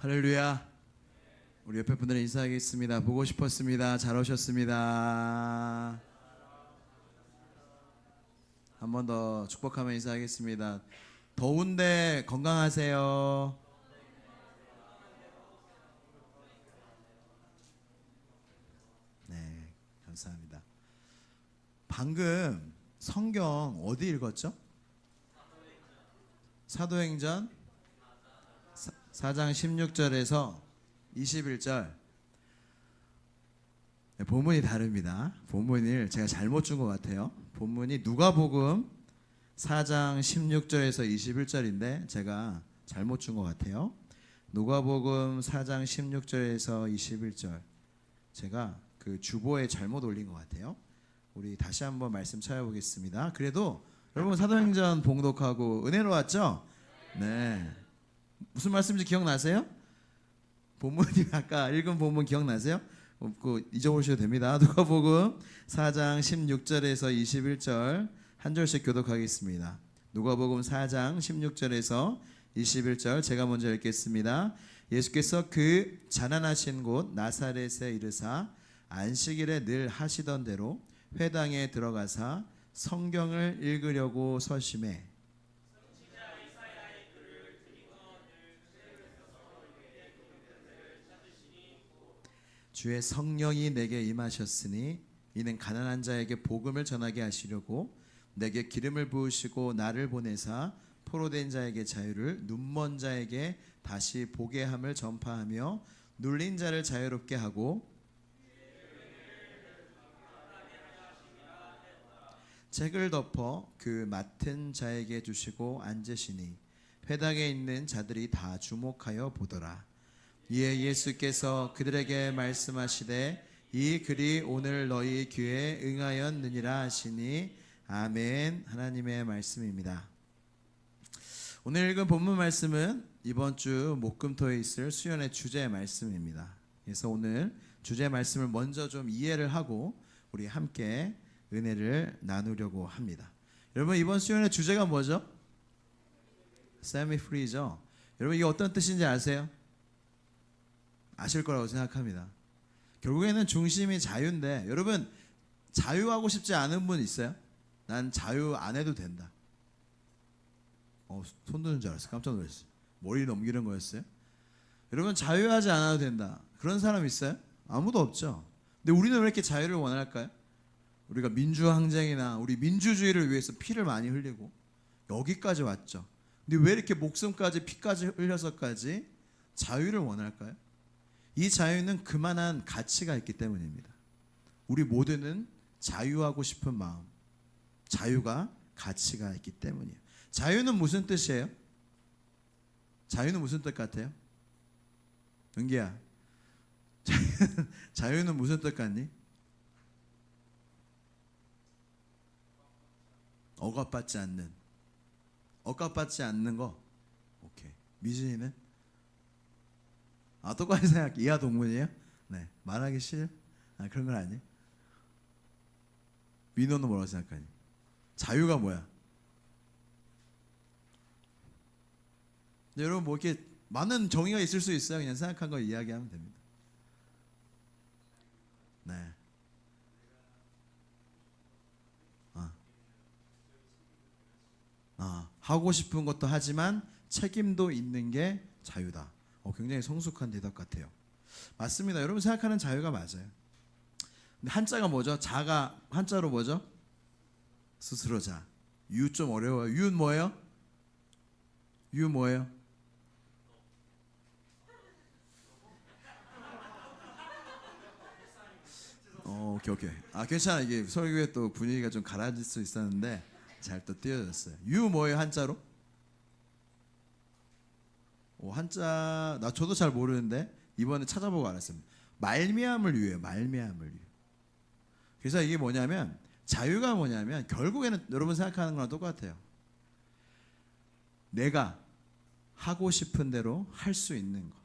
할렐루야. 우리 옆에 분들 인사하겠습니다. 보고 싶었습니다. 잘 오셨습니다. 한 번 더 축복하며 인사하겠습니다. 더운데 건강하세요. 네, 감사합니다. 방금 성경 어디 읽었죠? 사도행전 4장 16절에서 21절. 본문이 다릅니다. 본문을 제가 잘못 준 것 같아요. 본문이 누가복음 4장 16절에서 21절인데 제가 잘못 준 것 같아요. 누가복음 4장 16절에서 21절. 제가 그 주보에 잘못 올린 것 같아요. 우리 다시 한번 말씀 찾아보겠습니다. 그래도 여러분 사도행전 봉독하고 은혜로웠죠? 네. 무슨 말씀인지 기억나세요? 본문이 아까 읽은 본문 기억나세요? 없고 잊어보셔도 됩니다. 누가복음 4장 16절에서 21절 한 절씩 교독하겠습니다. 누가복음 4장 16절에서 21절 제가 먼저 읽겠습니다. 예수께서 그 자난하신 곳 나사렛에 이르사 안식일에 늘 하시던 대로 회당에 들어가사 성경을 읽으려고 서심해 주의 성령이 내게 임하셨으니 이는 가난한 자에게 복음을 전하게 하시려고 내게 기름을 부으시고 나를 보내사 포로된 자에게 자유를 눈먼 자에게 다시 보게 함을 전파하며 눌린 자를 자유롭게 하고 책을 덮어 그 맡은 자에게 주시고 앉으시니 회당에 있는 자들이 다 주목하여 보더라. 이에 예수께서 그들에게 말씀하시되 이 글이 오늘 너희 귀에 응하였느니라 하시니 아멘. 하나님의 말씀입니다. 오늘 읽은 본문 말씀은 이번 주 목금토에 있을 수련의 주제 말씀입니다. 그래서 오늘 주제 말씀을 먼저 좀 이해를 하고 우리 함께 은혜를 나누려고 합니다. 여러분 이번 수련의 주제가 뭐죠? Set me free죠. 여러분 이게 어떤 뜻인지 아세요? 아실 거라고 생각합니다. 결국에는 중심이 자유인데 여러분 자유하고 싶지 않은 분 있어요? 난 자유 안 해도 된다. 손 드는 줄 알았어요. 깜짝 놀랐어요. 머리 넘기는 거였어요? 여러분 자유하지 않아도 된다. 그런 사람 있어요? 아무도 없죠. 근데 우리는 왜 이렇게 자유를 원할까요? 우리가 민주항쟁이나 우리 민주주의를 위해서 피를 많이 흘리고 여기까지 왔죠. 근데 왜 이렇게 목숨까지 피까지 흘려서까지 자유를 원할까요? 이 자유는 그만한 가치가 있기 때문입니다. 우리 모두는 자유하고 싶은 마음, 자유가 가치가 있기 때문이에요. 자유는 무슨 뜻이에요? 자유는 무슨 뜻 같아요? 은기야, 자유는 무슨 뜻 같니? 억압받지 않는 거. 오케이. 미진이는? 똑같이 생각해. 이하 동문이에요? 네. 말하기 싫어? 그런 건 아니에요? 민호는 뭐라고 생각하니? 자유가 뭐야? 여러분 뭐 이렇게 많은 정의가 있을 수 있어요. 그냥 생각한 거 이야기하면 됩니다. 네. 하고 싶은 것도 하지만 책임도 있는 게 자유다. 굉장히 성숙한 대답 같아요. 맞습니다. 여러분 생각하는 자유가 맞아요. 근데 한자가 뭐죠? 자가 한자로 뭐죠? 스스로 자. 유 좀 어려워요. 유는 뭐예요? 유 뭐예요? 오케이. 괜찮아. 이게 설교에 또 분위기가 좀 가라앉을 수 있었는데 잘 또 띄워졌어요. 유 뭐예요? 한자로? 한자 저도 잘 모르는데 이번에 찾아보고 알았습니다. 말미암을 유예요. 말미암을 유. 그래서 이게 뭐냐면 자유가 뭐냐면 결국에는 여러분 생각하는 거랑 똑같아요. 내가 하고 싶은 대로 할 수 있는 거.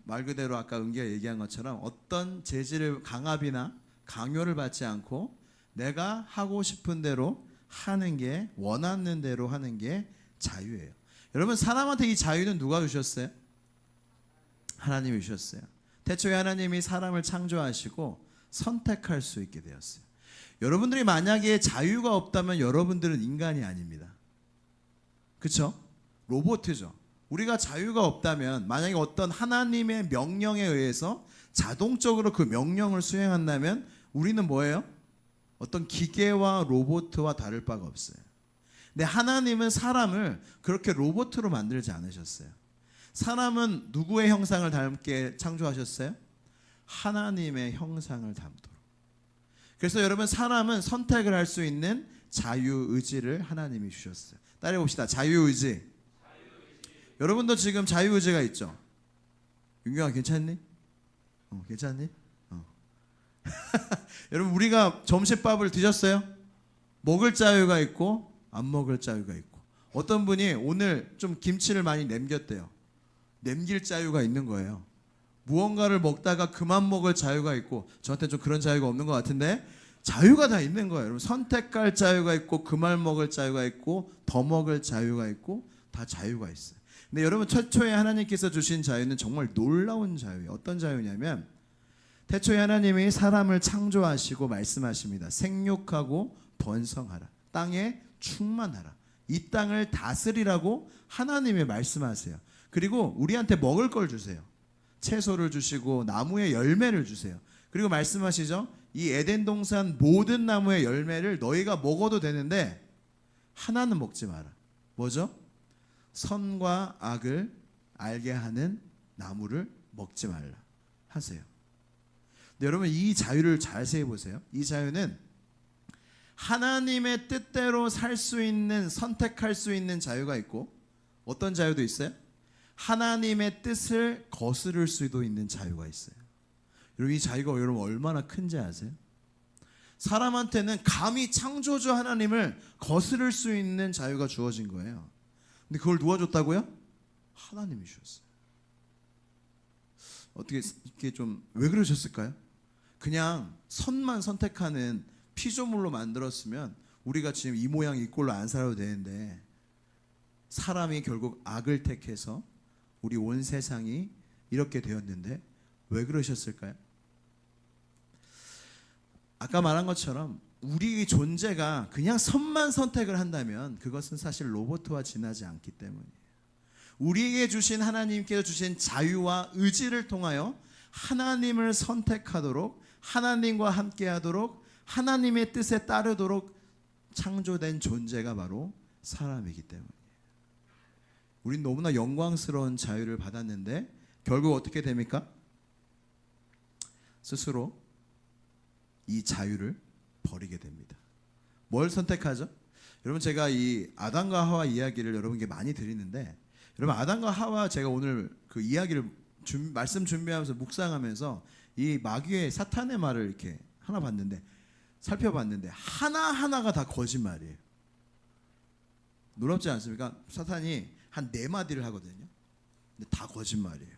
말 그대로 아까 은기가 얘기한 것처럼 어떤 재질을 강압이나 강요를 받지 않고 내가 하고 싶은 대로 하는 게 원하는 대로 하는 게 자유예요. 여러분 사람한테 이 자유는 누가 주셨어요? 하나님이 주셨어요. 태초에 하나님이 사람을 창조하시고 선택할 수 있게 되었어요. 여러분들이 만약에 자유가 없다면 여러분들은 인간이 아닙니다. 그렇죠? 로봇이죠. 우리가 자유가 없다면, 만약에 어떤 하나님의 명령에 의해서 자동적으로 그 명령을 수행한다면 우리는 뭐예요? 어떤 기계와 로봇과 다를 바가 없어요. 근데 하나님은 사람을 그렇게 로봇으로 만들지 않으셨어요. 사람은 누구의 형상을 닮게 창조하셨어요? 하나님의 형상을 닮도록. 그래서 여러분, 사람은 선택을 할 수 있는 자유의지를 하나님이 주셨어요. 따라해 봅시다. 자유의지. 여러분도 지금 자유의지가 있죠? 윤경아 괜찮니? 괜찮니? 여러분, 우리가 점심밥을 드셨어요? 먹을 자유가 있고 안 먹을 자유가 있고, 어떤 분이 오늘 좀 김치를 많이 남겼대요. 남길 자유가 있는 거예요. 무언가를 먹다가 그만 먹을 자유가 있고, 저한테 좀 그런 자유가 없는 것 같은데 자유가 다 있는 거예요. 여러분, 선택할 자유가 있고 그만 먹을 자유가 있고 더 먹을 자유가 있고, 다 자유가 있어요. 근데 여러분, 최초에 하나님께서 주신 자유는 정말 놀라운 자유예요. 어떤 자유냐면, 태초에 하나님이 사람을 창조하시고 말씀하십니다. 생육하고 번성하라, 땅에 충만하라, 이 땅을 다스리라고 하나님이 말씀하세요. 그리고 우리한테 먹을 걸 주세요. 채소를 주시고 나무의 열매를 주세요. 그리고 말씀하시죠. 이 에덴 동산 모든 나무의 열매를 너희가 먹어도 되는데 하나는 먹지 마라. 뭐죠? 선과 악을 알게 하는 나무를 먹지 말라 하세요. 근데 여러분, 이 자유를 자세히 보세요. 이 자유는 하나님의 뜻대로 살 수 있는, 선택할 수 있는 자유가 있고, 어떤 자유도 있어요? 하나님의 뜻을 거스를 수도 있는 자유가 있어요. 여러분, 이 자유가 여러분 얼마나 큰지 아세요? 사람한테는 감히 창조주 하나님을 거스를 수 있는 자유가 주어진 거예요. 근데 그걸 누가 줬다고요? 하나님이 주셨어요. 어떻게 이렇게 좀 왜 그러셨을까요? 그냥 선만 선택하는 피조물로 만들었으면 우리가 지금 이 모양 이 꼴로 안 살아도 되는데, 사람이 결국 악을 택해서 우리 온 세상이 이렇게 되었는데 왜 그러셨을까요? 아까 말한 것처럼 우리 존재가 그냥 선만 선택을 한다면 그것은 사실 로봇과 지나지 않기 때문이에요. 우리에게 주신, 하나님께서 주신 자유와 의지를 통하여 하나님을 선택하도록, 하나님과 함께하도록, 하나님의 뜻에 따르도록 창조된 존재가 바로 사람이기 때문이에요. 우린 너무나 영광스러운 자유를 받았는데 결국 어떻게 됩니까? 스스로 이 자유를 버리게 됩니다. 뭘 선택하죠? 여러분, 제가 이 아담과 하와 이야기를 여러분께 많이 드리는데, 여러분, 아담과 하와, 제가 오늘 그 이야기를 말씀 준비하면서 묵상하면서 이 마귀의, 사탄의 말을 이렇게 하나 봤는데, 살펴봤는데 하나하나가 다 거짓말이에요. 놀랍지 않습니까? 사탄이 한 4마디를 하거든요. 근데 다 거짓말이에요.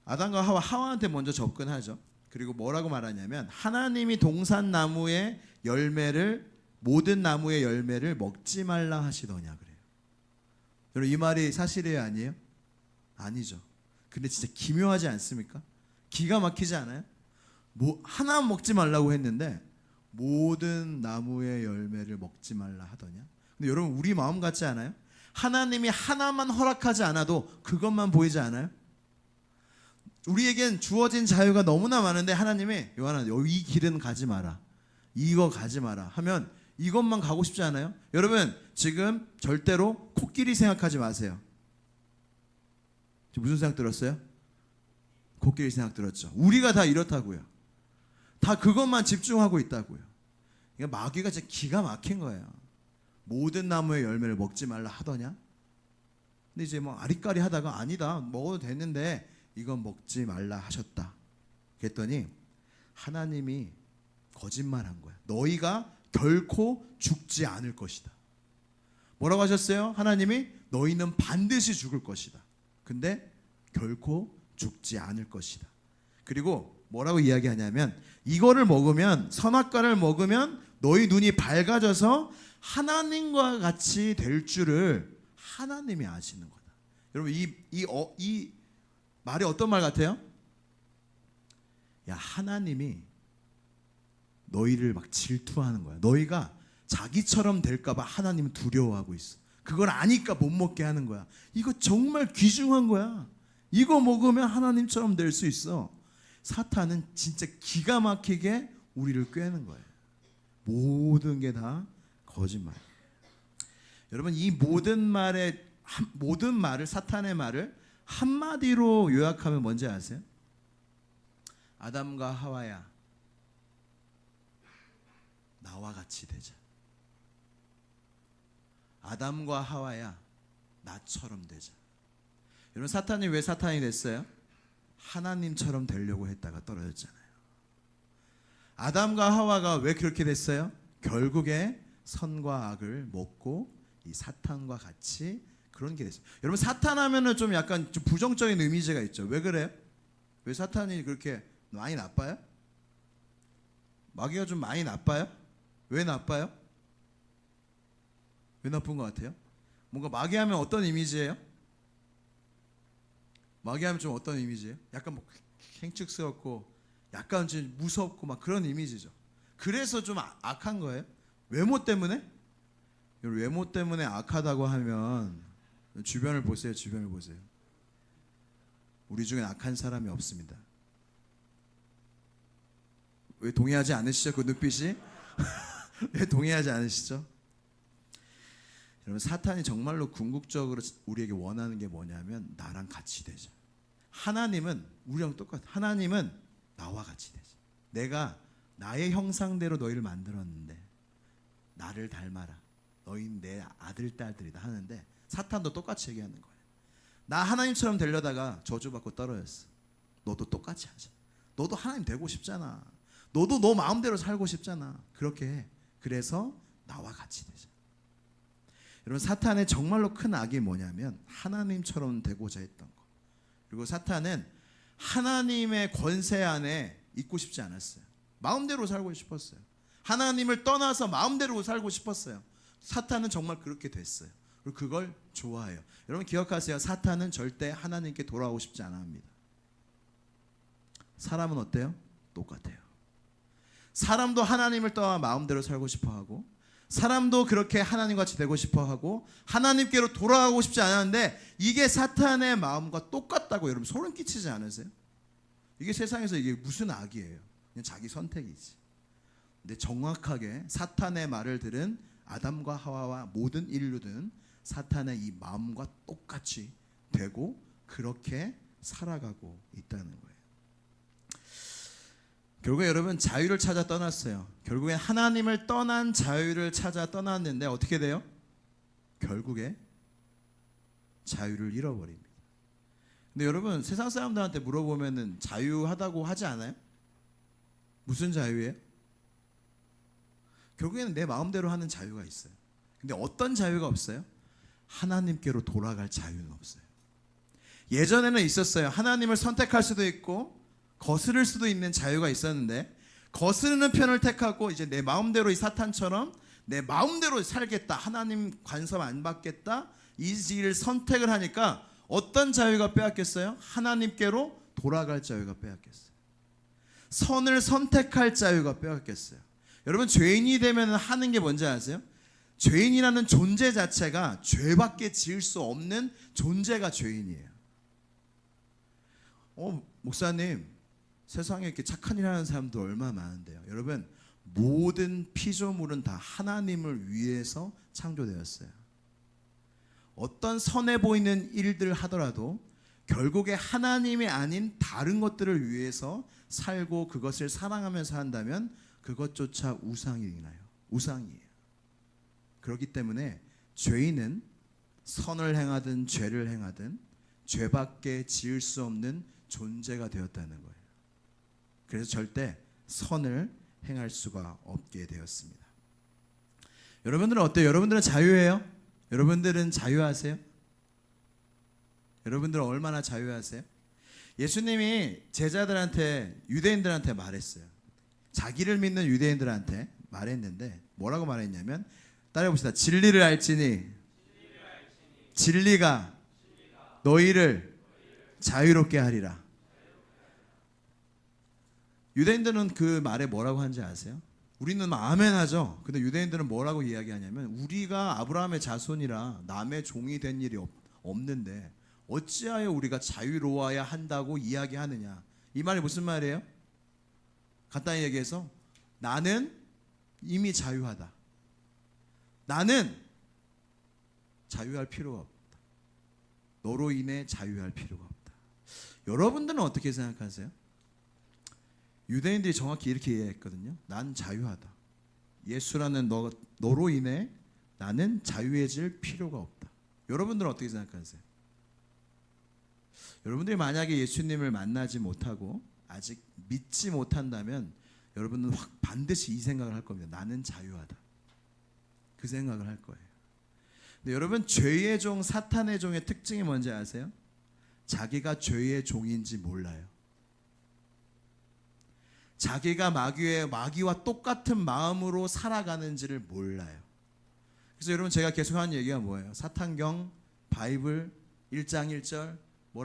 아담과 하와한테 먼저 접근하죠. 그리고 뭐라고 말하냐면, 하나님이 동산나무의 열매를, 모든 나무의 열매를 먹지 말라 하시더냐 그래요. 여러분, 이 말이 사실이에요, 아니에요? 아니죠. 근데 진짜 기묘하지 않습니까? 기가 막히지 않아요? 하나 먹지 말라고 했는데 모든 나무의 열매를 먹지 말라 하더냐. 근데 여러분, 우리 마음 같지 않아요? 하나님이 하나만 허락하지 않아도 그것만 보이지 않아요? 우리에겐 주어진 자유가 너무나 많은데 하나님이, 요한아, 이 길은 가지 마라, 이거 가지 마라 하면 이것만 가고 싶지 않아요? 여러분, 지금 절대로 코끼리 생각하지 마세요. 무슨 생각 들었어요? 코끼리 생각 들었죠. 우리가 다 이렇다고요. 다 그것만 집중하고 있다고요. 그러니까 마귀가 진짜 기가 막힌 거예요. 모든 나무의 열매를 먹지 말라 하더냐? 근데 이제 뭐 아리까리 하다가, 아니다, 먹어도 됐는데 이건 먹지 말라 하셨다. 그랬더니 하나님이 거짓말한 거야. 너희가 결코 죽지 않을 것이다. 뭐라고 하셨어요? 하나님이 너희는 반드시 죽을 것이다. 근데 결코 죽지 않을 것이다. 그리고 뭐라고 이야기하냐면, 이거를 먹으면, 선악과를 먹으면 너희 눈이 밝아져서 하나님과 같이 될 줄을 하나님이 아시는 거다. 여러분, 이 말이 어떤 말 같아요? 야, 하나님이 너희를 막 질투하는 거야. 너희가 자기처럼 될까봐 하나님은 두려워하고 있어. 그걸 아니까 못 먹게 하는 거야. 이거 정말 귀중한 거야. 이거 먹으면 하나님처럼 될 수 있어. 사탄은 진짜 기가 막히게 우리를 꿰는 거예요. 모든 게 다 거짓말. 여러분, 이 모든 말을 사탄의 말을 한마디로 요약하면 뭔지 아세요? 아담과 하와야, 나와 같이 되자. 아담과 하와야, 나처럼 되자. 여러분, 사탄이 왜 사탄이 됐어요? 하나님처럼 되려고 했다가 떨어졌잖아요. 아담과 하와가 왜 그렇게 됐어요? 결국에 선과 악을 먹고 이 사탄과 같이 그런 게 됐어요. 여러분, 사탄 하면은 좀 약간 좀 부정적인 이미지가 있죠. 왜 그래요? 왜 사탄이 그렇게 많이 나빠요? 마귀가 좀 많이 나빠요? 왜 나빠요? 왜 나쁜 것 같아요? 뭔가 마귀하면 어떤 이미지예요? 마귀하면 좀 어떤 이미지예요? 약간 뭐 횡측스럽고 약간 좀 무섭고 막 그런 이미지죠. 그래서 좀 악한 거예요. 외모 때문에? 외모 때문에 악하다고 하면 주변을 보세요. 주변을 보세요. 우리 중엔 악한 사람이 없습니다. 왜 동의하지 않으시죠? 그 눈빛이? 왜 동의하지 않으시죠? 여러분, 사탄이 정말로 궁극적으로 우리에게 원하는 게 뭐냐면 나랑 같이 되자. 하나님은 우리랑 똑같아. 하나님은 나와 같이 되자. 내가 나의 형상대로 너희를 만들었는데 나를 닮아라. 너희는 내 아들 딸들이다 하는데 사탄도 똑같이 얘기하는 거예요. 나 하나님처럼 되려다가 저주받고 떨어졌어. 너도 똑같이 하자. 너도 하나님 되고 싶잖아. 너도 너 마음대로 살고 싶잖아. 그렇게 해. 그래서 나와 같이 되자. 여러분, 사탄의 정말로 큰 악이 뭐냐면 하나님처럼 되고자 했던 거. 그리고 사탄은 하나님의 권세 안에 있고 싶지 않았어요. 마음대로 살고 싶었어요. 하나님을 떠나서 마음대로 살고 싶었어요. 사탄은 정말 그렇게 됐어요. 그리고 그걸 좋아해요. 여러분, 기억하세요. 사탄은 절대 하나님께 돌아오고 싶지 않아 합니다. 사람은 어때요? 똑같아요. 사람도 하나님을 떠나 마음대로 살고 싶어하고, 사람도 그렇게 하나님같이 되고 싶어하고, 하나님께로 돌아가고 싶지 않았는데 이게 사탄의 마음과 똑같다고 여러분 소름 끼치지 않으세요? 이게 세상에서 이게 무슨 악이에요? 그냥 자기 선택이지. 근데 정확하게 사탄의 말을 들은 아담과 하와와 모든 인류들은 사탄의 이 마음과 똑같이 되고 그렇게 살아가고 있다는 거예요. 결국에 여러분, 자유를 찾아 떠났어요. 결국에 하나님을 떠난 자유를 찾아 떠났는데 어떻게 돼요? 결국에 자유를 잃어버립니다. 근데 여러분, 세상 사람들한테 물어보면은 자유하다고 하지 않아요? 무슨 자유예요? 결국에는 내 마음대로 하는 자유가 있어요. 근데 어떤 자유가 없어요? 하나님께로 돌아갈 자유는 없어요. 예전에는 있었어요. 하나님을 선택할 수도 있고 거스를 수도 있는 자유가 있었는데, 거스르는 편을 택하고 이제 내 마음대로 이 사탄처럼 내 마음대로 살겠다, 하나님 간섭 안 받겠다, 이 길을 선택을 하니까 어떤 자유가 빼앗겼어요? 하나님께로 돌아갈 자유가 빼앗겼어요. 선을 선택할 자유가 빼앗겼어요. 여러분, 죄인이 되면 하는 게 뭔지 아세요? 죄인이라는 존재 자체가 죄밖에 지을 수 없는 존재가 죄인이에요. 목사님, 세상에 이렇게 착한 일 하는 사람도 얼마나 많은데요. 여러분, 모든 피조물은 다 하나님을 위해서 창조되었어요. 어떤 선해 보이는 일들 하더라도 결국에 하나님이 아닌 다른 것들을 위해서 살고 그것을 사랑하면서 한다면 그것조차 우상이나요? 우상이에요. 그렇기 때문에 죄인은 선을 행하든 죄를 행하든 죄밖에 지을 수 없는 존재가 되었다는 거예요. 그래서 절대 선을 행할 수가 없게 되었습니다. 여러분들은 어때요? 여러분들은 자유해요? 여러분들은 자유하세요? 여러분들은 얼마나 자유하세요? 예수님이 제자들한테, 유대인들한테 말했어요. 자기를 믿는 유대인들한테 말했는데 뭐라고 말했냐면, 따라해봅시다. 진리를 알지니 진리가 너희를 자유롭게 하리라. 유대인들은 그 말에 뭐라고 하는지 아세요? 우리는 아멘 하죠. 근데 유대인들은 뭐라고 이야기하냐면 우리가 아브라함의 자손이라 남의 종이 된 일이 없는데 어찌하여 우리가 자유로워야 한다고 이야기하느냐. 이 말이 무슨 말이에요? 간단히 얘기해서 나는 이미 자유하다. 나는 자유할 필요가 없다. 너로 인해 자유할 필요가 없다. 여러분들은 어떻게 생각하세요? 유대인들이 정확히 이렇게 이해했거든요. 난 자유하다. 예수라는 너로 인해 나는 자유해질 필요가 없다. 여러분들은 어떻게 생각하세요? 여러분들이 만약에 예수님을 만나지 못하고 아직 믿지 못한다면 여러분은 반드시 이 생각을 할 겁니다. 나는 자유하다. 그 생각을 할 거예요. 근데 여러분, 죄의 종, 사탄의 종의 특징이 뭔지 아세요? 자기가 죄의 종인지 몰라요. 자기가 마귀와 똑같은 마음으로 살아가는지를 몰라요. 그래서 여러분, 제가 계속 하는 얘기가 뭐예요? 사탄경 바이블 1장 1절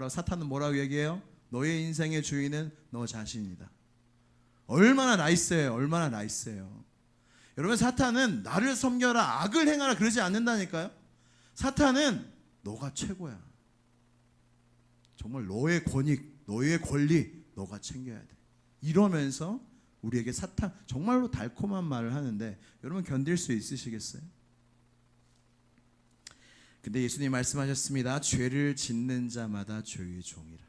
사탄은 뭐라고 얘기해요? 너의 인생의 주인은 너 자신이다. 얼마나 나이스해요. 얼마나 나이스해요. 여러분, 사탄은 나를 섬겨라, 악을 행하라 그러지 않는다니까요. 사탄은 너가 최고야. 정말 너의 권익, 너의 권리 너가 챙겨야 돼. 이러면서 우리에게 사탄 정말로 달콤한 말을 하는데 여러분, 견딜 수 있으시겠어요? 근데 예수님 말씀하셨습니다. 죄를 짓는 자마다 죄의 종이라.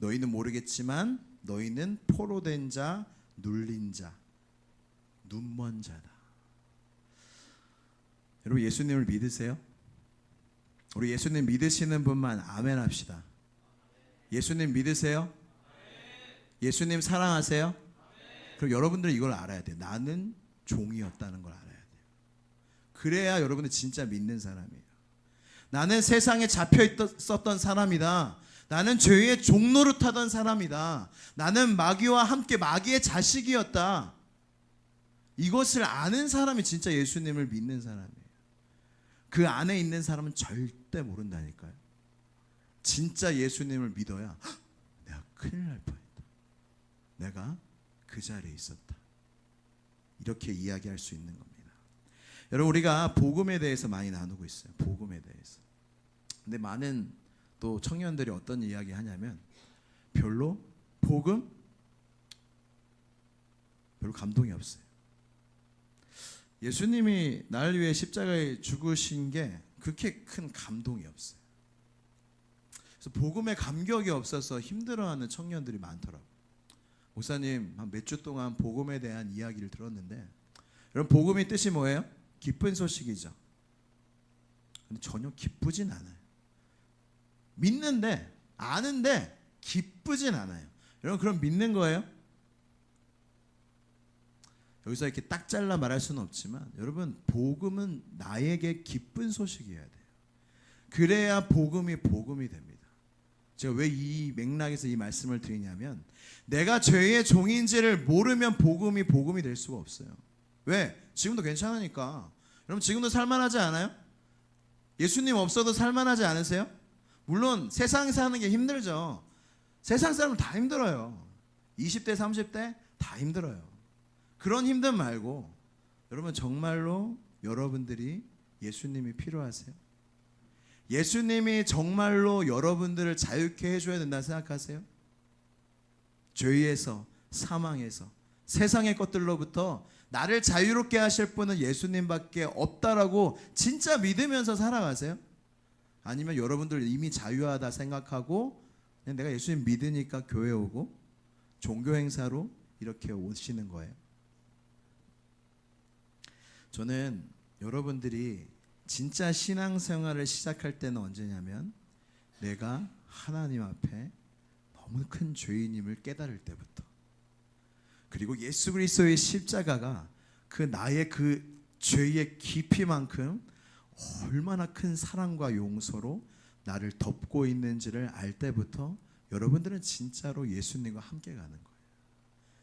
너희는 모르겠지만 너희는 포로된 자, 눌린 자, 눈먼 자다. 여러분, 예수님을 믿으세요? 우리 예수님 믿으시는 분만 아멘 합시다. 예수님 믿으세요? 예수님 사랑하세요? 그럼 여러분들은 이걸 알아야 돼요. 나는 종이었다는 걸 알아야 돼요. 그래야 여러분은 진짜 믿는 사람이에요. 나는 세상에 잡혀 있었던 사람이다. 나는 죄의 종노릇하던 사람이다. 나는 마귀와 함께 마귀의 자식이었다. 이것을 아는 사람이 진짜 예수님을 믿는 사람이에요. 그 안에 있는 사람은 절대 모른다니까요. 진짜 예수님을 믿어야 내가 큰일 날 뻔했다. 내가 그 자리에 있었다. 이렇게 이야기할 수 있는 겁니다. 여러분, 우리가 복음에 대해서 많이 나누고 있어요. 복음에 대해서. 근데 많은 또 청년들이 어떤 이야기 하냐면 별로 감동이 없어요. 예수님이 나를 위해 십자가에 죽으신 게 그렇게 큰 감동이 없어요. 그래서 복음에 감격이 없어서 힘들어하는 청년들이 많더라고요. 목사님, 한 몇 주 동안 복음에 대한 이야기를 들었는데, 여러분, 복음의 뜻이 뭐예요? 기쁜 소식이죠. 근데 전혀 기쁘진 않아요. 믿는데, 아는데 기쁘진 않아요. 여러분, 그럼 믿는 거예요? 여기서 이렇게 딱 잘라 말할 수는 없지만, 여러분, 복음은 나에게 기쁜 소식이어야 돼요. 그래야 복음이 됩니다. 제가 왜 이 맥락에서 이 말씀을 드리냐면, 내가 죄의 종인지를 모르면 복음이 될 수가 없어요. 왜? 지금도 괜찮으니까. 여러분, 지금도 살만하지 않아요? 예수님 없어도 살만하지 않으세요? 물론 세상 사는 게 힘들죠. 세상 사람은 다 힘들어요. 20대 30대 다 힘들어요. 그런 힘듦 말고 여러분, 정말로 여러분들이 예수님이 필요하세요? 예수님이 정말로 여러분들을 자유케 해줘야 된다 생각하세요? 죄에서, 사망에서, 세상의 것들로부터 나를 자유롭게 하실 분은 예수님밖에 없다라고 진짜 믿으면서 살아가세요? 아니면 여러분들 이미 자유하다 생각하고 그냥 내가 예수님 믿으니까 교회 오고 종교 행사로 이렇게 오시는 거예요? 저는 여러분들이 진짜 신앙생활을 시작할 때는 언제냐면 내가 하나님 앞에 너무 큰 죄인임을 깨달을 때부터, 그리고 예수 그리스도의 십자가가 나의 그 죄의 깊이만큼 얼마나 큰 사랑과 용서로 나를 덮고 있는지를 알 때부터 여러분들은 진짜로 예수님과 함께 가는 거예요.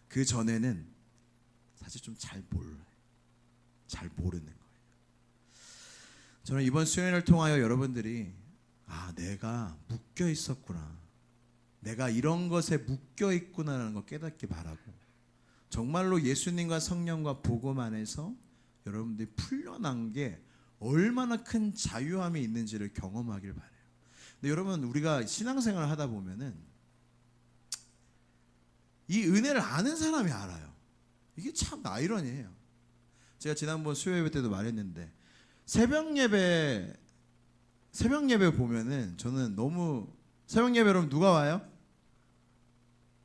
그 전에는 사실 좀 잘 몰라요. 잘 모르는 거예요. 저는 이번 수련회를 통하여 여러분들이 내가 묶여 있었구나. 내가 이런 것에 묶여 있구나라는 걸 깨닫기 바라고, 정말로 예수님과 성령과 복음 안에서 여러분들이 풀려난 게 얼마나 큰 자유함이 있는지를 경험하길 바라요. 근데 여러분, 우리가 신앙생활을 하다 보면은 이 은혜를 아는 사람이 알아요. 이게 참 아이러니해요. 제가 지난번 수요 예배 때도 말했는데, 새벽 예배 보면은 저는 너무, 새벽 예배로 누가 와요?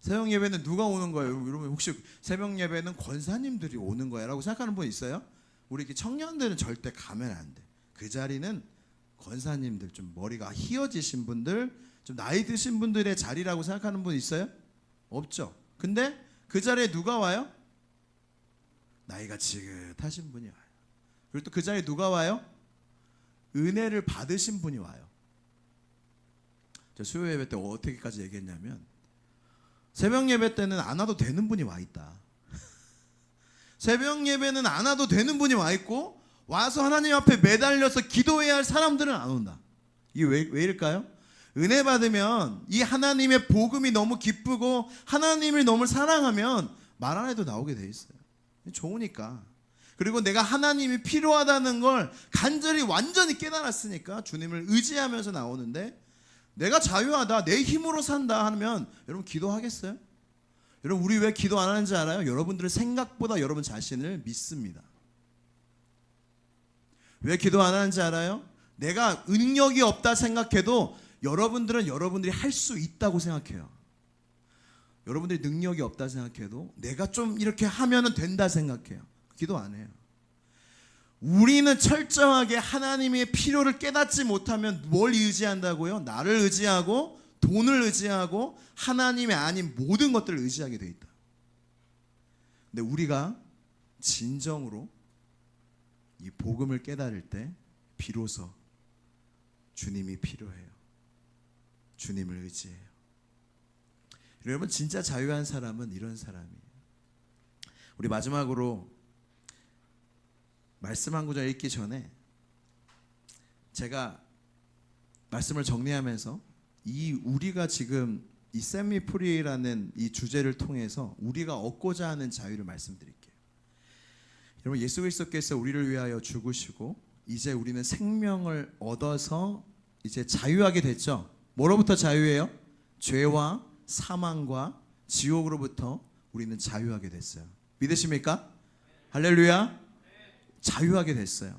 새벽 예배는 누가 오는 거예요? 여러분 혹시 새벽 예배는 권사님들이 오는 거야라고 생각하는 분 있어요? 우리 이렇게 청년들은 절대 가면 안 돼. 그 자리는 권사님들, 좀 머리가 희어지신 분들, 좀 나이 드신 분들의 자리라고 생각하는 분 있어요? 없죠. 근데 그 자리에 누가 와요? 나이가 지긋하신 분이 와요. 그리고 또 그 자리에 누가 와요? 은혜를 받으신 분이 와요. 저 수요 예배 때 어떻게까지 얘기했냐면, 새벽 예배 때는 안 와도 되는 분이 와 있다. 새벽 예배는 안 와도 되는 분이 와 있고, 와서 하나님 앞에 매달려서 기도해야 할 사람들은 안 온다. 이게 왜일까요? 은혜 받으면 이 하나님의 복음이 너무 기쁘고 하나님을 너무 사랑하면 말 안 해도 나오게 돼 있어요. 좋으니까. 그리고 내가 하나님이 필요하다는 걸 간절히 완전히 깨달았으니까 주님을 의지하면서 나오는데, 내가 자유하다, 내 힘으로 산다 하면 여러분 기도하겠어요? 여러분, 우리 왜 기도 안 하는지 알아요? 여러분들의 생각보다 여러분 자신을 믿습니다. 왜 기도 안 하는지 알아요? 내가 능력이 없다 생각해도 여러분들은 여러분들이 할 수 있다고 생각해요. 여러분들이 능력이 없다 생각해도 내가 좀 이렇게 하면은 된다 생각해요. 기도 안 해요. 우리는 철저하게 하나님의 필요를 깨닫지 못하면 뭘 의지한다고요? 나를 의지하고 돈을 의지하고 하나님이 아닌 모든 것들을 의지하게 돼 있다. 근데 우리가 진정으로 이 복음을 깨달을 때 비로소 주님이 필요해요. 주님을 의지해요. 여러분, 진짜 자유한 사람은 이런 사람이에요. 우리 마지막으로 말씀 한 구절 읽기 전에 제가 말씀을 정리하면서 우리가 지금 이 셋미 프리라는 이 주제를 통해서 우리가 얻고자 하는 자유를 말씀드릴게요. 여러분, 예수 그리스도께서 우리를 위하여 죽으시고 이제 우리는 생명을 얻어서 이제 자유하게 됐죠. 뭐로부터 자유해요? 죄와 사망과 지옥으로부터 우리는 자유하게 됐어요. 믿으십니까? 할렐루야. 자유하게 됐어요.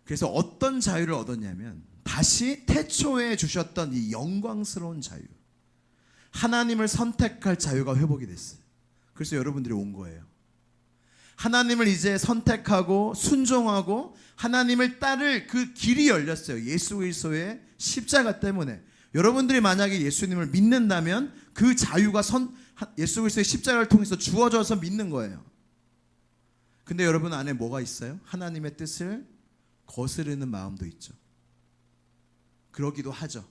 그래서 어떤 자유를 얻었냐면, 다시 태초에 주셨던 이 영광스러운 자유, 하나님을 선택할 자유가 회복이 됐어요. 그래서 여러분들이 온 거예요. 하나님을 이제 선택하고 순종하고 하나님을 따를 그 길이 열렸어요. 예수 그리스도의 십자가 때문에. 여러분들이 만약에 예수님을 믿는다면 그 자유가 예수 그리스도의 십자가를 통해서 주어져서 믿는 거예요. 근데 여러분 안에 뭐가 있어요? 하나님의 뜻을 거스르는 마음도 있죠. 그러기도 하죠.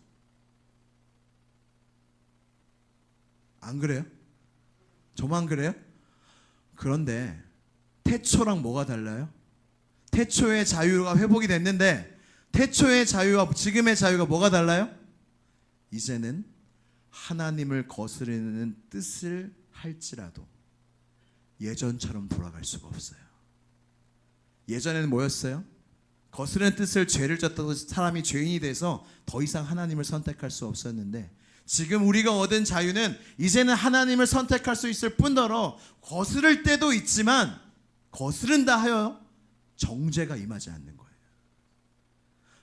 안 그래요? 저만 그래요? 그런데 태초랑 뭐가 달라요? 태초의 자유가 회복이 됐는데, 태초의 자유와 지금의 자유가 뭐가 달라요? 이제는 하나님을 거스르는 뜻을 할지라도 예전처럼 돌아갈 수가 없어요. 예전에는 뭐였어요? 거스르는 뜻을, 죄를 졌다고 사람이 죄인이 돼서 더 이상 하나님을 선택할 수 없었는데, 지금 우리가 얻은 자유는 이제는 하나님을 선택할 수 있을 뿐더러 거스를 때도 있지만 거스른다 하여 정죄가 임하지 않는 거예요.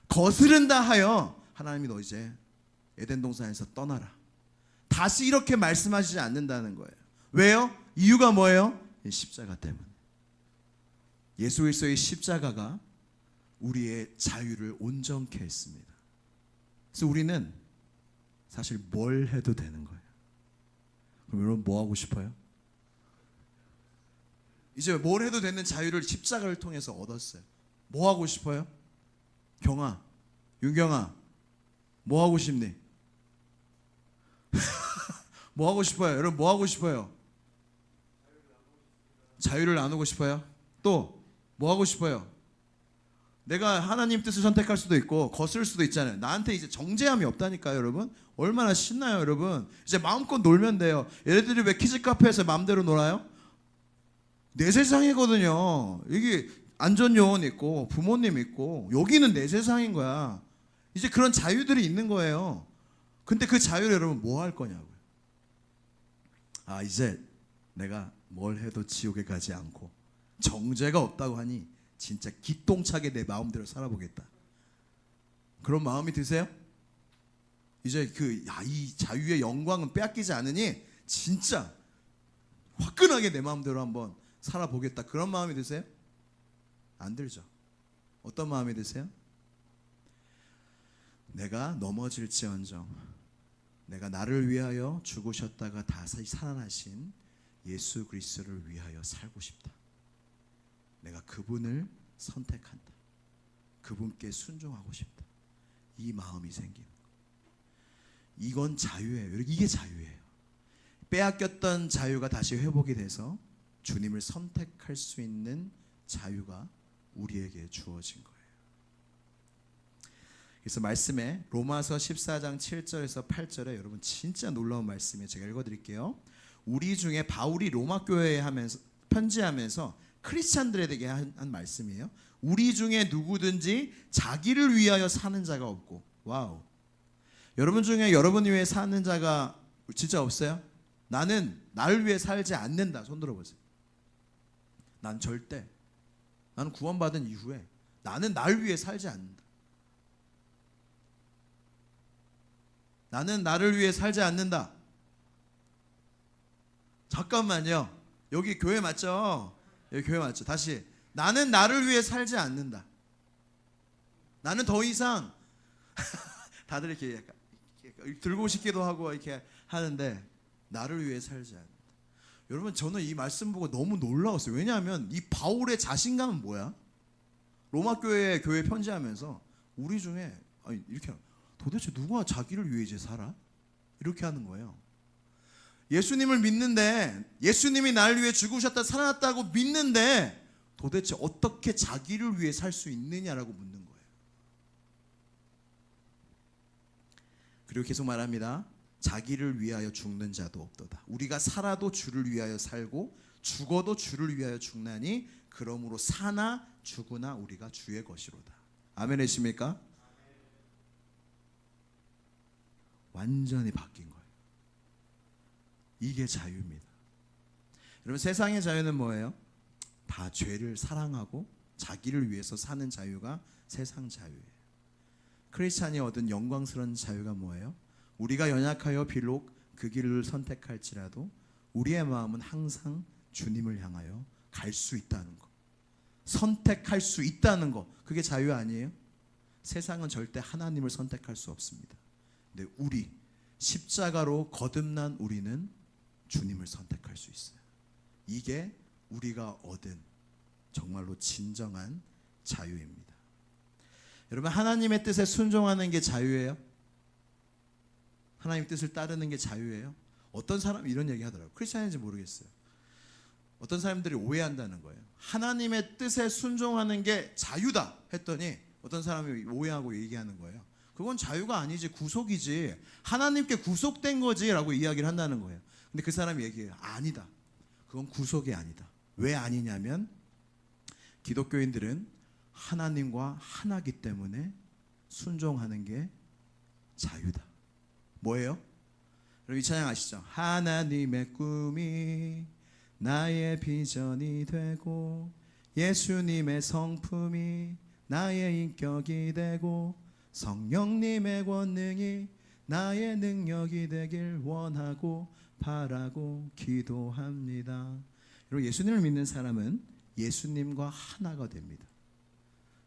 거스른다 하여 하나님이 너 이제 에덴 동산에서 떠나라, 다시 이렇게 말씀하시지 않는다는 거예요. 왜요? 이유가 뭐예요? 십자가 때문에. 예수 그리스도의 십자가가 우리의 자유를 온전케 했습니다. 그래서 우리는 사실 뭘 해도 되는 거예요. 그럼 여러분 뭐 하고 싶어요? 이제 뭘 해도 되는 자유를 십자가를 통해서 얻었어요. 뭐 하고 싶어요? 경아, 윤경아, 뭐 하고 싶니? 뭐 하고 싶어요? 여러분 뭐 하고 싶어요? 자유를 나누고 싶어요? 또 뭐 하고 싶어요? 내가 하나님 뜻을 선택할 수도 있고 거스를 수도 있잖아요. 나한테 이제 정죄함이 없다니까요, 여러분. 얼마나 신나요, 여러분. 이제 마음껏 놀면 돼요. 얘네들이 왜 키즈 카페에서 마음대로 놀아요? 내 세상이거든요. 여기 안전요원 있고 부모님 있고 여기는 내 세상인 거야. 이제 그런 자유들이 있는 거예요. 근데 그 자유를 여러분 뭐 할 거냐고요. 아, 이제 내가 뭘 해도 지옥에 가지 않고 정죄가 없다고 하니 진짜 기똥차게 내 마음대로 살아보겠다. 그런 마음이 드세요? 이제 이 자유의 영광은 빼앗기지 않으니 진짜 화끈하게 내 마음대로 한번 살아보겠다. 그런 마음이 드세요? 안 들죠? 어떤 마음이 드세요? 내가 넘어질지언정 내가 나를 위하여 죽으셨다가 다시 살아나신 예수 그리스도를 위하여 살고 싶다. 내가 그분을 선택한다. 그분께 순종하고 싶다. 이 마음이 생기는 거. 이건 자유예요. 이게 자유예요. 빼앗겼던 자유가 다시 회복이 돼서 주님을 선택할 수 있는 자유가 우리에게 주어진 거예요. 그래서 말씀에 로마서 14장 7절에서 8절에 여러분 진짜 놀라운 말씀이에요. 제가 읽어드릴게요. 우리 중에 바울이 로마 교회에 하면서 편지하면서 크리스찬들에게 한 말씀이에요. 우리 중에 누구든지 자기를 위하여 사는 자가 없고. 와우. 여러분 중에 여러분 위해 사는 자가 진짜 없어요? 나는 나를 위해 살지 않는다. 손 들어보세요. 난 절대. 나는 구원받은 이후에 나는 나를 위해 살지 않는다. 나는 나를 위해 살지 않는다. 잠깐만요. 여기 교회 맞죠? 여기 교회 맞죠? 다시. 나는 나를 위해 살지 않는다. 나는 더 이상 다들 이렇게 약간 들고 싶기도 하고 이렇게 하는데 나를 위해 살지 않는다. 여러분 저는 이 말씀 보고 너무 놀라웠어요. 왜냐하면 이 바울의 자신감은 뭐야? 로마 교회 편지하면서 우리 중에 아니 이렇게 도대체 누가 자기를 위해 이제 살아? 이렇게 하는 거예요. 예수님을 믿는데 예수님이 나를 위해 죽으셨다 살아났다고 믿는데 도대체 어떻게 자기를 위해 살 수 있느냐라고 묻는 거예요. 그리고 계속 말합니다. 자기를 위하여 죽는 자도 없도다. 우리가 살아도 주를 위하여 살고 죽어도 주를 위하여 죽나니 그러므로 사나 죽으나 우리가 주의 것이로다. 아멘이십니까? 완전히 바뀐 거예요. 이게 자유입니다. 여러분 세상의 자유는 뭐예요? 다 죄를 사랑하고 자기를 위해서 사는 자유가 세상 자유예요. 크리스찬이 얻은 영광스러운 자유가 뭐예요? 우리가 연약하여 비록 그 길을 선택할지라도 우리의 마음은 항상 주님을 향하여 갈 수 있다는 거. 선택할 수 있다는 거. 그게 자유 아니에요? 세상은 절대 하나님을 선택할 수 없습니다. 근데 우리 십자가로 거듭난 우리는 주님을 선택할 수 있어요. 이게 우리가 얻은 정말로 진정한 자유입니다. 여러분 하나님의 뜻에 순종하는 게 자유예요? 하나님 뜻을 따르는 게 자유예요? 어떤 사람이 이런 얘기 하더라고요. 크리스찬인지 모르겠어요. 어떤 사람들이 오해한다는 거예요. 하나님의 뜻에 순종하는 게 자유다 했더니 어떤 사람이 오해하고 얘기하는 거예요. 그건 자유가 아니지 구속이지. 하나님께 구속된 거지 라고 이야기를 한다는 거예요. 근데 그 사람이 얘기해요. 아니다. 그건 구속이 아니다. 왜 아니냐면 기독교인들은 하나님과 하나기 때문에 순종하는 게 자유다. 뭐예요? 여러분 이 찬양 아시죠? 하나님의 꿈이 나의 비전이 되고 예수님의 성품이 나의 인격이 되고 성령님의 권능이 나의 능력이 되길 원하고 바라고 기도합니다. 여러분 예수님을 믿는 사람은 예수님과 하나가 됩니다.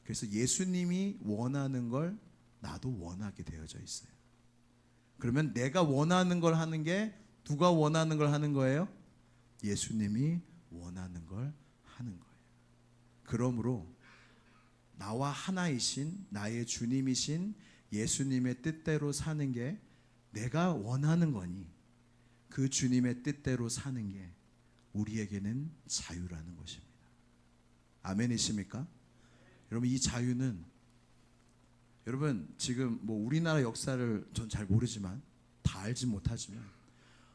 그래서 예수님이 원하는 걸 나도 원하게 되어져 있어요. 그러면 내가 원하는 걸 하는 게 누가 원하는 걸 하는 거예요? 예수님이 원하는 걸 하는 거예요. 그러므로 나와 하나이신 나의 주님이신 예수님의 뜻대로 사는 게 내가 원하는 거니 그 주님의 뜻대로 사는 게 우리에게는 자유라는 것입니다. 아멘이십니까? 여러분 이 자유는 여러분 지금 뭐 우리나라 역사를 전 잘 모르지만 다 알지 못하지만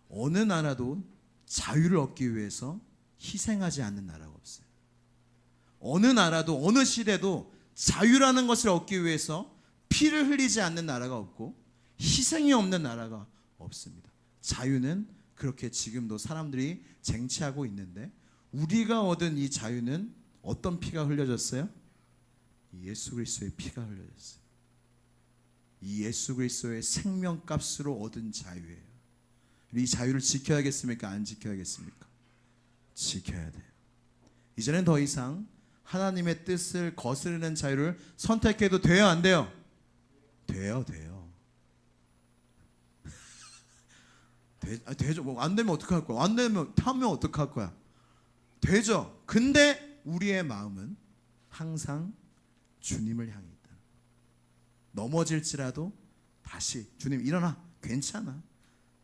어느 나라도 자유를 얻기 위해서 희생하지 않는 나라가 없어요. 어느 나라도 어느 시대도 자유라는 것을 얻기 위해서 피를 흘리지 않는 나라가 없고 희생이 없는 나라가 없습니다. 자유는 그렇게 지금도 사람들이 쟁취하고 있는데 우리가 얻은 이 자유는 어떤 피가 흘려졌어요? 예수 그리스도의 피가 흘려졌어요. 이 예수 그리스도의 생명값으로 얻은 자유예요. 이 자유를 지켜야겠습니까? 안 지켜야겠습니까? 지켜야 돼요. 이제는 더 이상 하나님의 뜻을 거스르는 자유를 선택해도 돼요? 안 돼요? 돼요. 되죠. 뭐 안 되면 어떡할 거야? 안 되면 타면 어떡할 거야? 되죠. 근데 우리의 마음은 항상 주님을 향해 있다. 넘어질지라도 다시 주님 일어나. 괜찮아.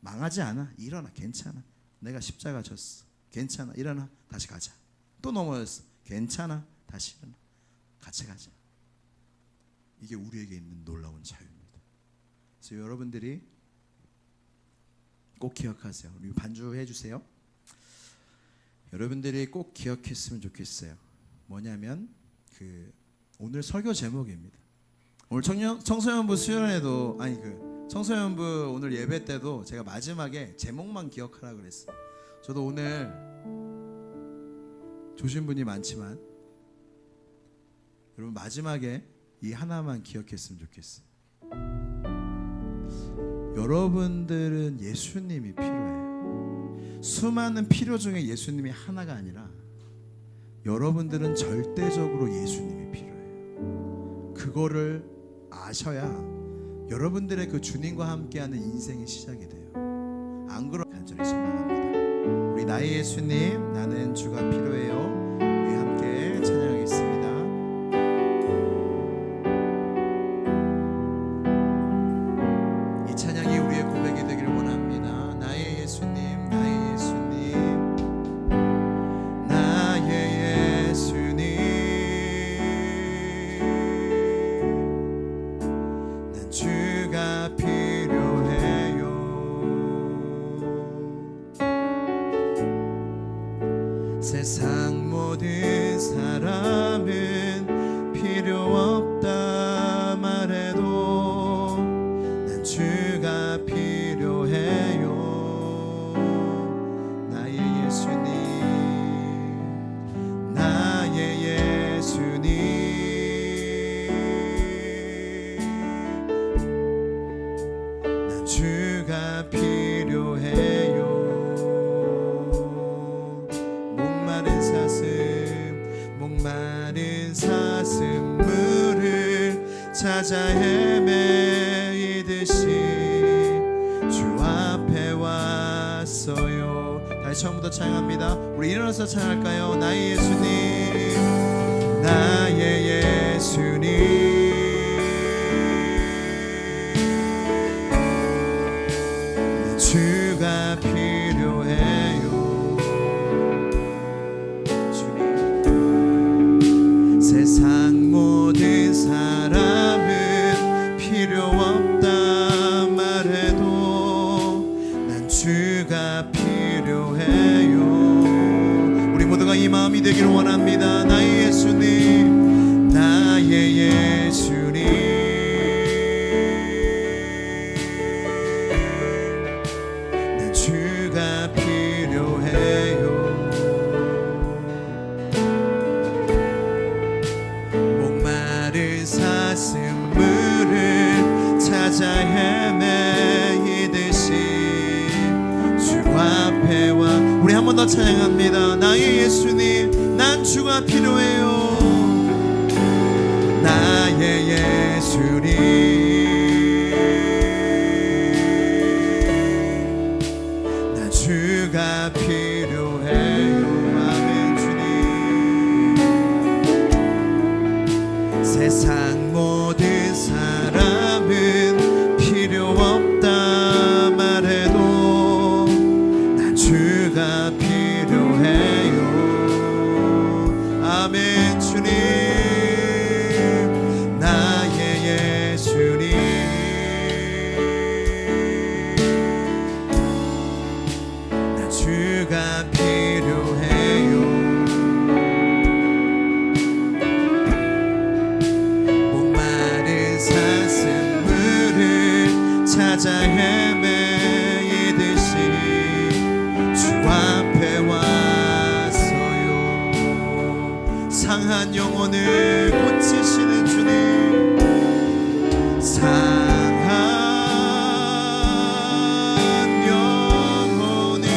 망하지 않아. 일어나. 괜찮아. 내가 십자가 졌어. 괜찮아. 일어나. 다시 가자. 또 넘어졌어. 괜찮아. 다시 일어나. 같이 가자. 이게 우리에게 있는 놀라운 자유입니다. 그래서 여러분들이 꼭 기억하세요. 우리 반주해 주세요. 여러분들이 꼭 기억했으면 좋겠어요. 뭐냐면 오늘 설교 제목입니다. 오늘 청소년부 수련회도 청소년부 오늘 예배 때도 제가 마지막에 제목만 기억하라 그랬어요. 저도 오늘 조신 분이 많지만 여러분 마지막에 이 하나만 기억했으면 좋겠어요. 여러분들은 예수님이 필요해요. 수많은 필요 중에 예수님이 하나가 아니라 여러분들은 절대적으로 예수님이 필요해요. 그거를 아셔야 여러분들의 그 주님과 함께하는 인생의 시작이 돼요. 안 그러면 간절히 소망합니다. 우리 나의 예수님, 나는 주가 필요해요. 우리 함께 찬양하겠습니다. 세상 모든 사람은 필요 없다 말해도 난 주가 필요해요. 나의 예수님, 나의 예수님, 난 주가 필요해요. 목마른 사슴 물을 찾아 헤매이듯이 주 앞에 왔어요. 다시 처음부터 찬양합니다. 우리 일어나서 찬양할까요? 나의 예수님, 나의 예수님, 주가 필요해요. 세상 모든 사람은 필요 없다 말해도 난 주가 필요해요. 우리 모두가 이 마음이 되기를 원합니다. 나의 예수님, 나의 예수님, 난 주가 필요해요. 사슴물을 찾아 헤매이듯이 주 앞에 와. 우리 한 번 더 찬양합니다. 나의 예수님, 난 주가 필요해요. 나의 예수님, 난 주가 필요해요. 세상 모든 사람은 필요 없다 말해도 난 주가 필요해요. 아멘. 주님, 찾아 헤매이듯이 주 앞에 왔어요. 상한 영혼을 고치시는 주님, 상한 영혼을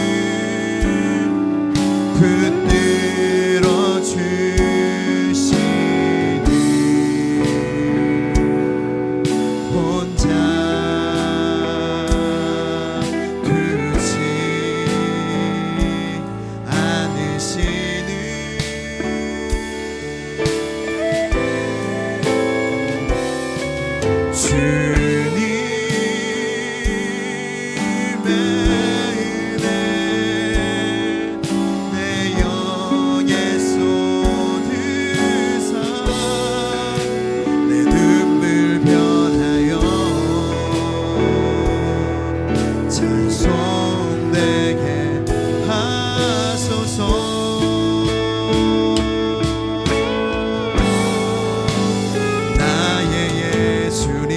붙들어 주시니 혼자 두지 않으시는 주님의 은혜 내 영에 쏟으사 내 눈물 변하여 찬송되게 하소서. 나의 예수님,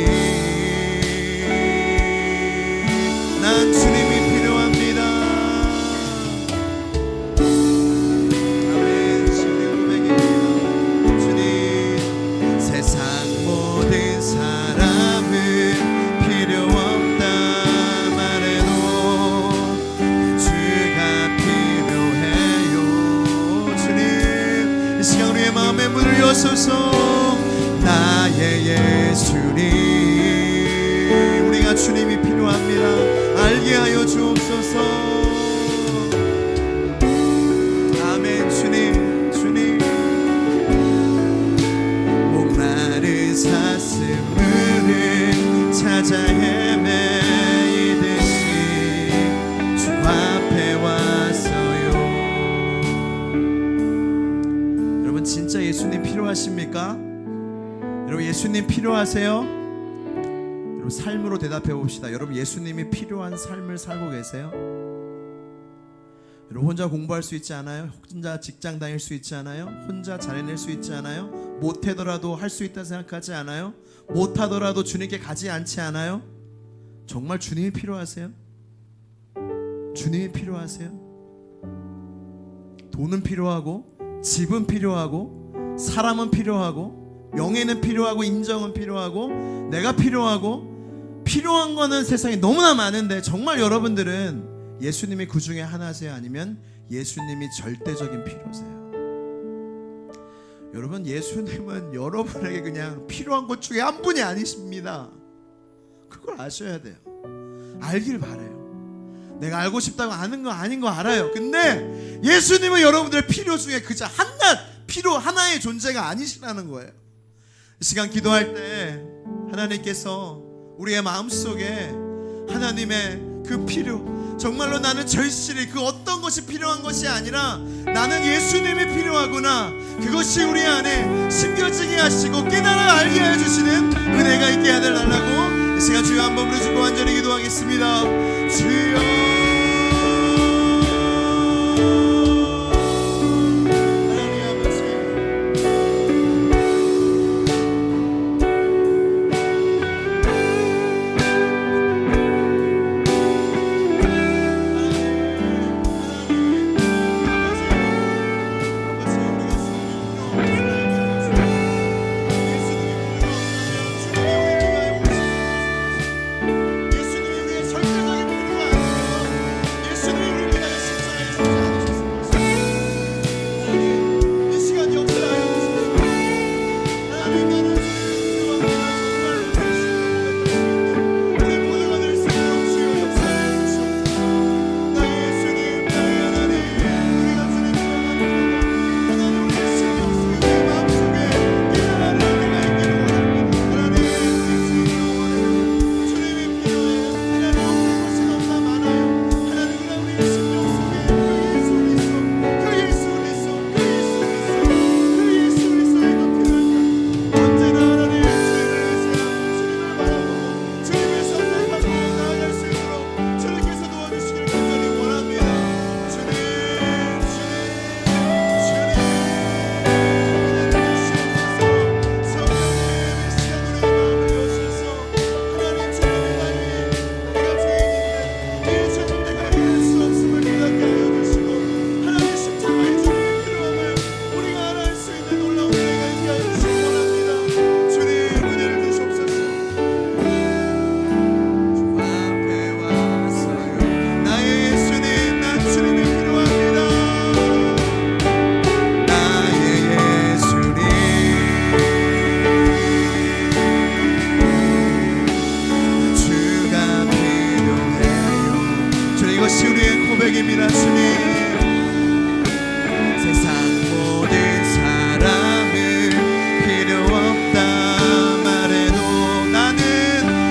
난 주님이 필요합니다. 아멘. 주님 고백입니다. 주님, 세상 모든 사람은 필요 없다 말해도 주가 필요해요. 주님, 이 시간 우리의 마음에 문을 여소서. 나의 예수님, 우리가 주님이 필요합니다. 알게 하여 주옵소서. 아멘. 주님, 주님, 목마른 사슴을 찾아 헤매이듯이 주 앞에 왔어요. 여러분, 진짜 예수님 필요하십니까? 여러분, 예수님 필요하세요? 여러분, 삶으로 대답해 봅시다. 여러분, 예수님이 필요한 삶을 살고 계세요? 여러분, 혼자 공부할 수 있지 않아요? 혼자 직장 다닐 수 있지 않아요? 혼자 잘해낼 수 있지 않아요? 못하더라도 할 수 있다 생각하지 않아요? 못하더라도 주님께 가지 않지 않아요? 정말 주님이 필요하세요? 주님이 필요하세요? 돈은 필요하고, 집은 필요하고, 사람은 필요하고, 명예는 필요하고, 인정은 필요하고, 내가 필요하고, 필요한 거는 세상에 너무나 많은데 정말 여러분들은 예수님이 그 중에 하나세요? 아니면 예수님이 절대적인 필요세요? 여러분, 예수님은 여러분에게 그냥 필요한 것 중에 한 분이 아니십니다. 그걸 아셔야 돼요. 알길 바라요. 내가 알고 싶다고 아는 거 아닌 거 알아요. 근데 예수님은 여러분들의 필요 중에 그저 필요 하나의 존재가 아니시라는 거예요. 이 시간 기도할 때 하나님께서 우리의 마음속에 하나님의 그 필요, 정말로 나는 절실히 그 어떤 것이 필요한 것이 아니라 나는 예수님이 필요하구나, 그것이 우리 안에 심겨지게 하시고 깨달아 알게 해주시는 은혜가 있게 해달라고 이 시간 주여 한번 부르시고 완전히 기도하겠습니다. 주여, 주님이라 주님. 세상 모든 사람은 필요 없다 말해도 나는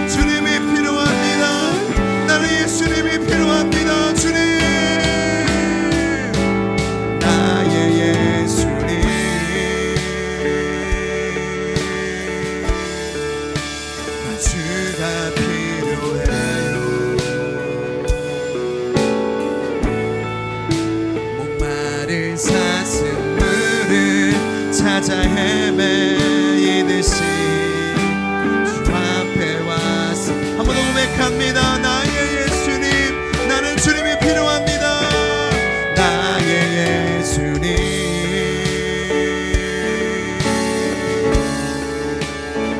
주님이 필요합니다. 나는 예수님이 필요합니다. 주님, 나의 예수님. 나 주가 필요해요. 목마른 사슴물을 찾아 헤매이듯이 주 앞에 와서 한 번 더 고백합니다. 나의 예수님, 나는 주님이 필요합니다. 나의 예수님,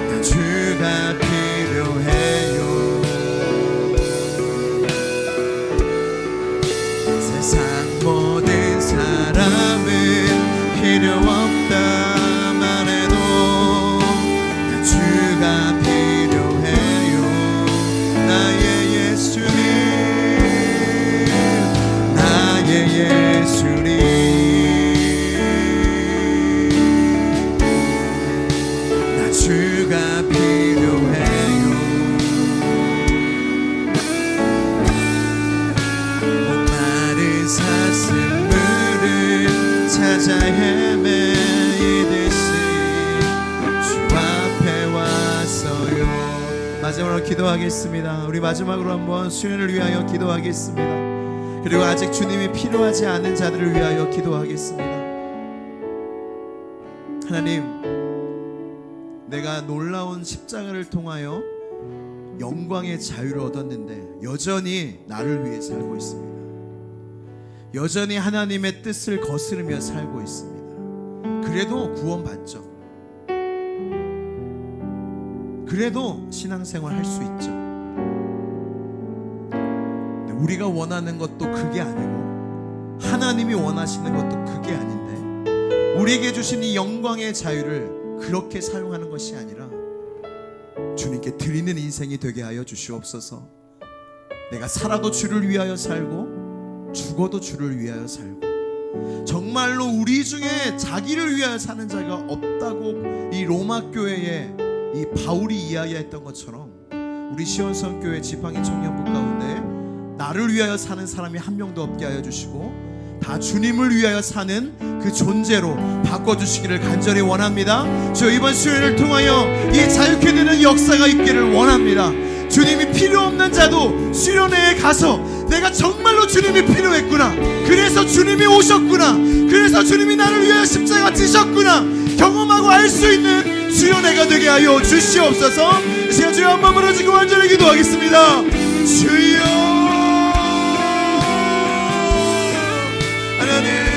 나 주가 필요해요. 세상 모든 사람은 필요 없다만 해도 나 주가 필요해요. 나의 예수님, 나의 예수님, 나 주가 필요해요. 목마른 사슴물을 찾아 헤매이듯이 주 앞에 왔어요. 마지막으로 기도하겠습니다. 우리 마지막으로 한번 수련을 위하여 기도하겠습니다. 그리고 아직 주님이 필요하지 않은 자들을 위하여 기도하겠습니다. 하나님, 내가 놀라운 십자가를 통하여 영광의 자유를 얻었는데 여전히 나를 위해 살고 있습니다. 여전히 하나님의 뜻을 거스르며 살고 있습니다. 그래도 구원받죠. 그래도 신앙생활 할 수 있죠. 근데 우리가 원하는 것도 그게 아니고 하나님이 원하시는 것도 그게 아닌데 우리에게 주신 이 영광의 자유를 그렇게 사용하는 것이 아니라 주님께 드리는 인생이 되게 하여 주시옵소서. 내가 살아도 주를 위하여 살고 죽어도 주를 위하여 살고 정말로 우리 중에 자기를 위하여 사는 자가 없다고 이 로마 교회에 이 바울이 이야기했던 것처럼 우리 시온성교회 지팡이 청년부 가운데 나를 위하여 사는 사람이 한 명도 없게 하여 주시고 다 주님을 위하여 사는 그 존재로 바꿔주시기를 간절히 원합니다. 저 이번 수요일을 통하여 이 자유케 되는 역사가 있기를 원합니다. 주님이 필요 없는 자도 수련회에 가서 내가 정말로 주님이 필요했구나, 그래서 주님이 오셨구나, 그래서 주님이 나를 위하여 십자가 지셨구나 경험하고 알 수 있는 수련회가 되게 하여 주시옵소서. 이 시간 주여 한 번 부르짖고 완전히 기도하겠습니다. 주여 하나님,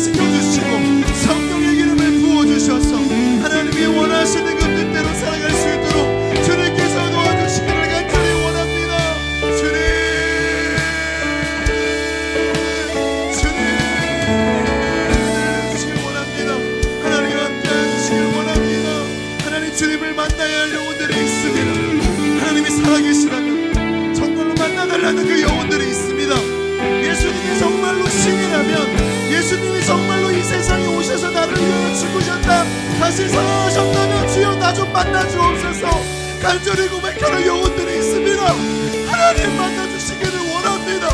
시켜주시고 성령의 기름을 부어주셔서 하나님이 원하시는 그 뜻대로 살아갈 수 있도록 주님께서 도와주시기를 간절히 원합니다. 주님 주시길 원합니다. 하나님 함께 해주시길 원합니다. 하나님 주님을 만나야 할 영혼들이 있습니다. 하나님이 살아계시라면 정말로 만나달라는 그 영혼들이 있습니다. 예수님이 정말로 신이라면, 예수님이 정말로 이 세상에 오셔서 나를 위하여 죽으셨다, 다시 살아나셨다면 주여 나 좀 만나주옵소서 간절히 고백하는 영혼들이 있습니다. 하나님 만나주시기를 원합니다.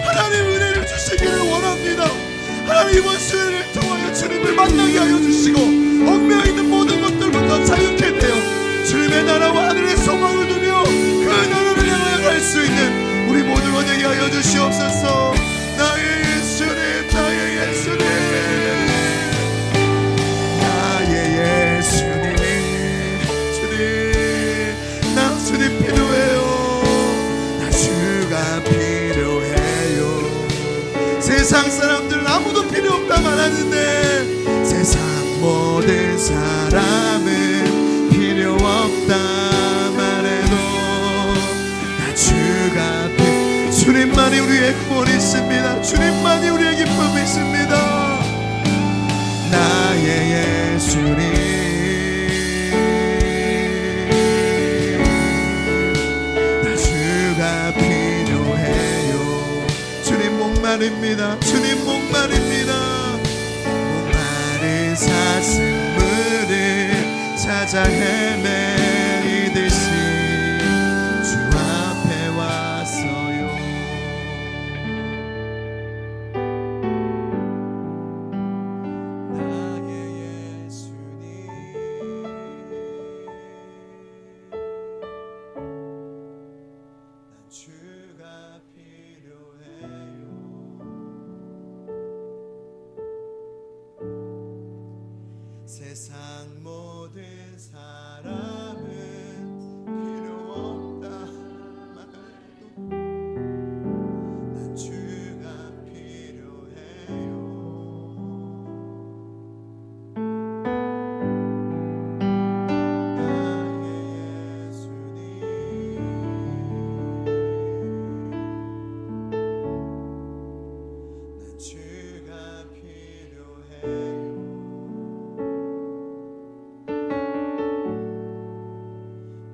하나님 은혜를 주시기를 원합니다. 하나님 이번 수요일을 통하여 주님을 만나게 하여 주시고 얽매여 있는 모든 것들부터 자유케 되어 주님의 나라와 하늘의 소망을 두며 그 나라를 향하여 갈 수 있는 우리 모두가 되게 하여 주시옵소서. 나의 예수님, 나의 예수님, 나의 예수님, 주님, 나 주님 필요해요. 나 주가 필요해요. 세상 사람들은 아무도 필요 없다 말하는데 세상 모든 사람은 필요 없다 말해도 나 주가 주님만이 우리의 구원이 있습니다. 주님만이 우리의 기쁨이 있습니다. 나의 예수님 나 주가 필요해요. 주님 목마릅니다. 주님 목마릅니다. 목마른 사슴물을 찾아 헤매이듯이 주 앞에 왔어요. 나의 예수님 난 주가 필요해요. 세상 모든 사람은 필요 없다 말해도 난 주가 필요해요. 나의 예수님 난 주가 필요해요.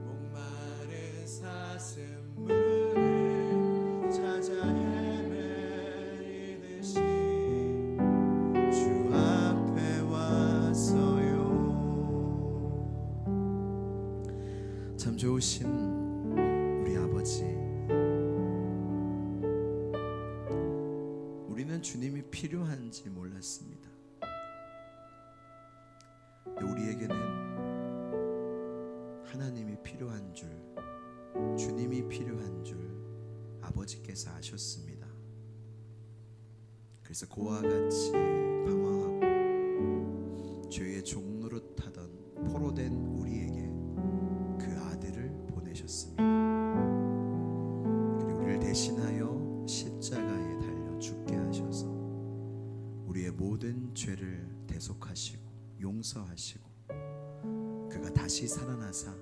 목마른 사슴물을 찾아 헤매이듯이 주 앞에 왔어요. 참 좋으신 우리 아버지, 우리는 주님이 필요한지 몰랐습니다. 근데 우리에게는 하나님이 필요한 줄, 주님이 필요한 줄 아버지께서 아셨습니다. 그래서 고와 같이 방황하고 죄의 종노릇하던 포로된 우리에게 그 아들을 보내셨습니다. 그리고 우리를 대신하여 십자가에 달려 죽게 하셔서 우리의 모든 죄를 대속하시고 용서하시고 그가 다시 살아나사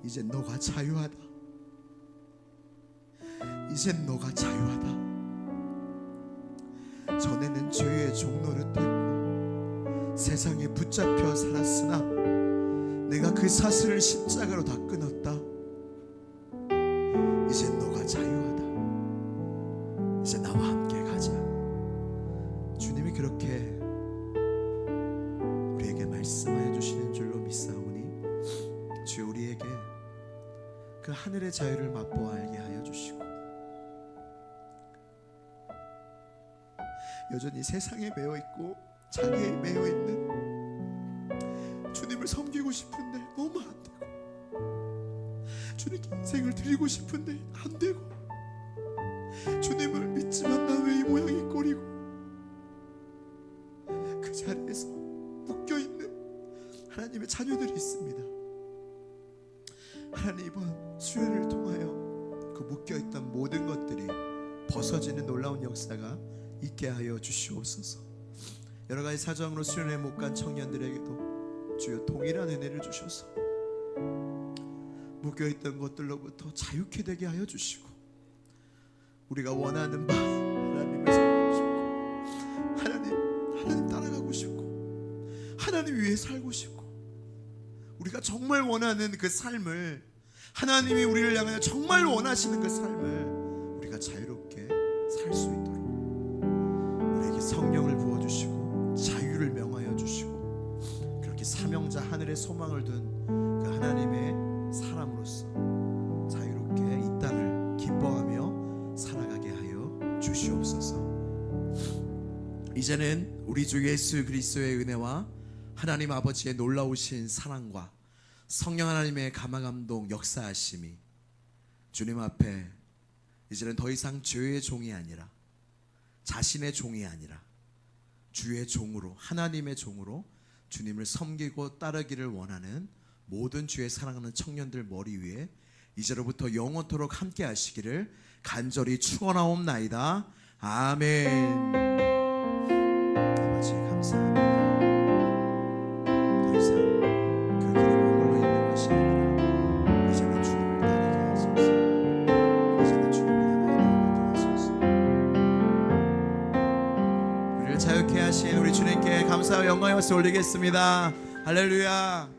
이제 너가 자유하다. 이젠 너가 자유하다. 전에는 죄의 종노릇했고 세상에 붙잡혀 살았으나 내가 그 사슬을 십자가로 다 끊었다. 이젠 너가 자유하다. 이제 나와 함께 가자. 주님이 그렇게 우리에게 말씀하여 주시는 줄로 믿사오니 주여 우리에게 그 하늘의 자유를 맛보아 알게 하여 주시고 여전히 세상에 매여 있고 자기에 매여 있는 주님을 섬기고 싶은데 너무 안 되고 주님께 인생을 드리고 싶은데 안 되고 주님을 믿지만 나 왜 이 모양이 꼴이고 그 자리에서 묶여있는 하나님의 자녀들이 있습니다. 하나님 이번 수요일을 통하여 그 묶여있던 모든 것들이 벗어지는 놀라운 역사가 있게 하여 주시옵소서. 여러가지 사정으로 수련회 못 간 청년들에게도 주여 동일한 은혜를 주셔서 묶여있던 것들로부터 자유케 되게 하여 주시고 우리가 원하는 바 하나님을 섬기고 싶고 하나님 따라가고 싶고 하나님 위해 살고 싶고 우리가 정말 원하는 그 삶을 하나님이 우리를 향하여 정말 원하시는 그 삶을 우리가 자유롭게 살 수 있도록 우리에게 성령을 부어주시고 자유를 명하여 주시고 그렇게 사명자 하늘의 소망을 둔 그 하나님의 사람으로서 자유롭게 이 땅을 기뻐하며 살아가게 하여 주시옵소서. 이제는 우리 주 예수 그리스도의 은혜와 하나님 아버지의 놀라우신 사랑과 성령 하나님의 감화감동 역사하심이 주님 앞에 이제는 더 이상 죄의 종이 아니라 자신의 종이 아니라 주의 종으로 하나님의 종으로 주님을 섬기고 따르기를 원하는 모든 주의 사랑하는 청년들 머리 위에 이제로부터 영원토록 함께 하시기를 간절히 축원하옵나이다. 아멘. 우리를 자유케 하신 우리 주님께 감사와 영광의 말씀 올리겠습니다. 할렐루야.